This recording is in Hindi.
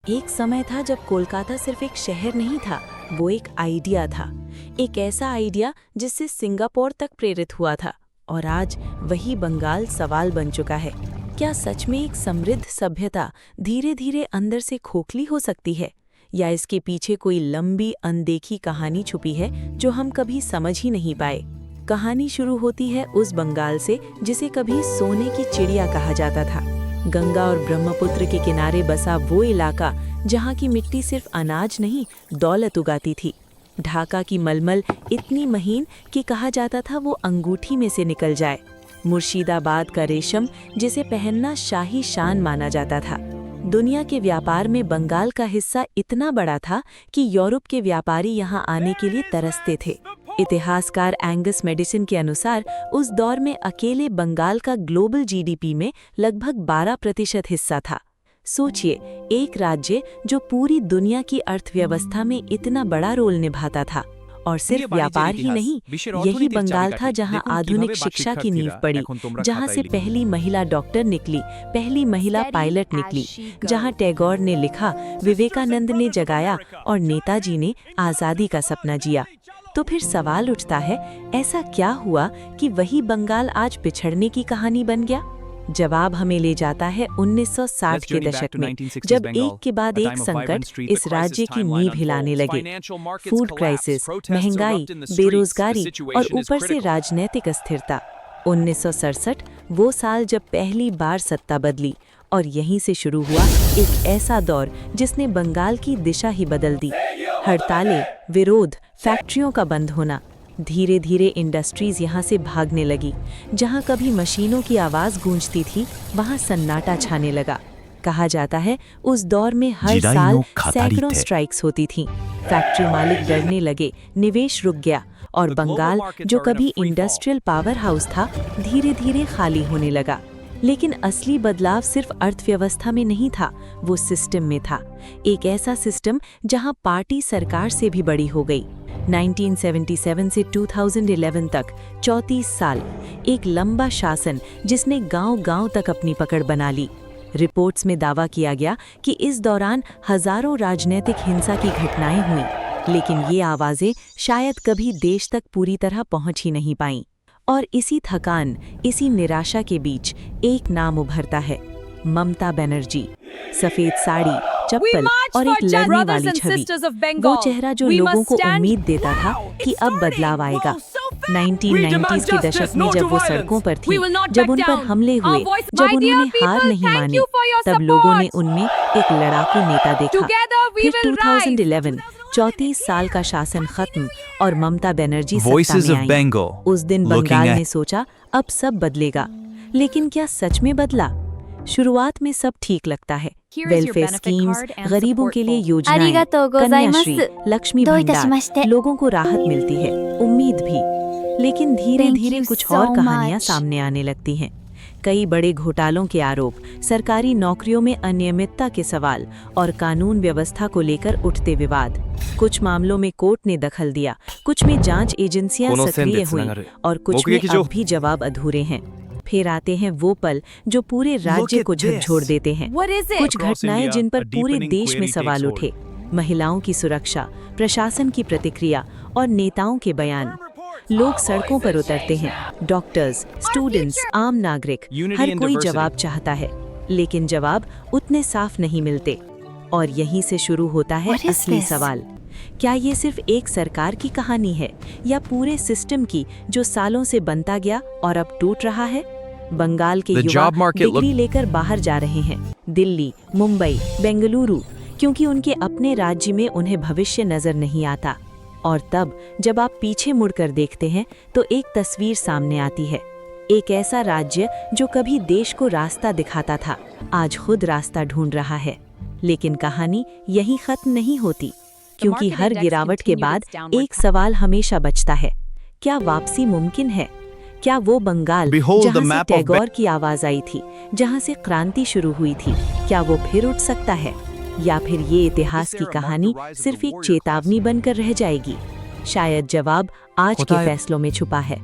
एक समय था जब कोलकाता सिर्फ एक शहर नहीं था, वो एक आइडिया था। एक ऐसा आइडिया जिससे सिंगापुर तक प्रेरित हुआ था। और आज वही बंगाल सवाल बन चुका है। क्या सच में एक समृद्ध सभ्यता धीरे धीरे अंदर से खोखली हो सकती है, या इसके पीछे कोई लंबी अनदेखी कहानी छुपी है जो हम कभी समझ ही नहीं पाए। कहानी शुरू होती है उस बंगाल से जिसे कभी सोने की चिड़िया कहा जाता था। गंगा और ब्रह्मपुत्र के किनारे बसा वो इलाका जहाँ की मिट्टी सिर्फ अनाज नहीं, दौलत उगाती थी। ढाका की मलमल इतनी महीन कि कहा जाता था वो अंगूठी में से निकल जाए। मुर्शिदाबाद का रेशम जिसे पहनना शाही शान माना जाता था। दुनिया के व्यापार में बंगाल का हिस्सा इतना बड़ा था कि यूरोप के व्यापारी यहाँ आने के लिए तरसते थे। इतिहासकार एंगस मेडिसन के अनुसार उस दौर में अकेले बंगाल का ग्लोबल जीडीपी में लगभग 12% हिस्सा था। सोचिए, एक राज्य जो पूरी दुनिया की अर्थव्यवस्था में इतना बड़ा रोल निभाता था। और सिर्फ व्यापार ही नहीं, यही बंगाल था जहां आधुनिक शिक्षा की नींव पड़ी, जहां से पहली महिला डॉक्टर निकली, पहली महिला पायलट निकली, जहां टैगोर ने लिखा, विवेकानंद ने जगाया और नेताजी ने आज़ादी का सपना जिया। तो फिर सवाल उठता है, ऐसा क्या हुआ कि वही बंगाल आज पिछड़ने की कहानी बन गया? जवाब हमें ले जाता है 1960 के दशक में, जब एक के बाद एक संकट इस राज्य की नींव हिलाने लगे। फूड क्राइसिस, महंगाई, बेरोजगारी और ऊपर से राजनीतिक अस्थिरता। 1967 वो साल जब पहली बार सत्ता बदली, और यहीं से शुरू हुआ एक ऐसा दौर जिसने बंगाल की दिशा ही बदल दी। हड़तालें, विरोध, फैक्ट्रियों का बंद होना। धीरे धीरे इंडस्ट्रीज यहाँ से भागने लगी। जहाँ कभी मशीनों की आवाज़ गूंजती थी, वहाँ सन्नाटा छाने लगा। कहा जाता है उस दौर में हर साल सैकड़ों स्ट्राइक्स होती थीं। फैक्ट्री मालिक डरने लगे, निवेश रुक गया, और बंगाल जो कभी इंडस्ट्रियल पावर हाउस था, धीरे धीरे खाली होने लगा। लेकिन असली बदलाव सिर्फ अर्थव्यवस्था में नहीं था, वो सिस्टम में था। एक ऐसा सिस्टम जहां पार्टी सरकार से भी बड़ी हो गई। 1977 से 2011 तक 34 साल, एक लंबा शासन जिसने गांव-गांव तक अपनी पकड़ बना ली। रिपोर्ट्स में दावा किया गया कि इस दौरान हजारों राजनीतिक हिंसा की घटनाएं हुईं, लेकिन ये आवाजें शायद कभी देश तक पूरी तरह पहुंच ही नहीं पाईं। और इसी थकान, इसी निराशा के बीच एक नाम उभरता है, ममता बनर्जी। सफेद साड़ी, चप्पल और एक लड़ने वाली छवि, वो चेहरा जो लोगों को उम्मीद देता था कि अब बदलाव आएगा। 1990s के दशक में जब वो सड़कों पर थी, जब उन पर हमले हुए, जब उन्होंने हार नहीं मानी, तब लोगों ने उनमें एक लड़ाकू नेता देखा। फिर 2011, 34 साल का शासन खत्म और ममता बनर्जी सत्ता में आई। उस दिन बंगाल ने सोचा अब सब बदलेगा। लेकिन क्या सच में बदला? शुरुआत में सब ठीक लगता है। वेलफेयर स्कीम्स, गरीबों के लिए योजनाएं, कन्याश्री, लक्ष्मी भंडार, लोगों को राहत मिलती है, उम्मीद भी। लेकिन धीरे धीरे कुछ और कहानियां सामने आने लगती हैं। कई बड़े घोटालों के आरोप, सरकारी नौकरियों में अनियमितता के सवाल और कानून व्यवस्था को लेकर उठते विवाद। कुछ मामलों में कोर्ट ने दखल दिया, कुछ में जांच एजेंसियां सक्रिय हुईं, और कुछ में अब भी जवाब अधूरे हैं। फिर आते हैं वो पल जो पूरे राज्य को झकझोर देते हैं। कुछ घटनाएं जिन पर पूरे देश में सवाल उठे। महिलाओं की सुरक्षा, प्रशासन की प्रतिक्रिया और नेताओं के बयान। लोग सड़कों पर उतरते हैं, डॉक्टर्स, स्टूडेंट्स, आम नागरिक, हर कोई जवाब चाहता है, लेकिन जवाब उतने साफ नहीं मिलते। और यहीं से शुरू होता है असली सवाल। क्या ये सिर्फ एक सरकार की कहानी है, या पूरे सिस्टम की जो सालों से बनता गया और अब टूट रहा है? बंगाल के युवा डिग्री लेकर बाहर जा रहे हैं, दिल्ली, मुंबई, बेंगलुरु, क्योंकि उनके अपने राज्य में उन्हें भविष्य नजर नहीं आता। और तब जब आप पीछे मुड़कर देखते हैं तो एक तस्वीर सामने आती है। एक ऐसा राज्य जो कभी देश को रास्ता दिखाता था, आज खुद रास्ता ढूंढ रहा है। लेकिन कहानी यहीं खत्म नहीं होती, क्योंकि हर गिरावट के बाद एक सवाल हमेशा बचता है, क्या वापसी मुमकिन है? क्या वो बंगाल जहां से टैगोर की आवाज आई थी, जहां से क्रांति शुरू हुई थी, क्या वो फिर उठ सकता है? या फिर ये इतिहास की कहानी सिर्फ एक चेतावनी बनकर रह जाएगी? शायद जवाब आज के फैसलों में छुपा है।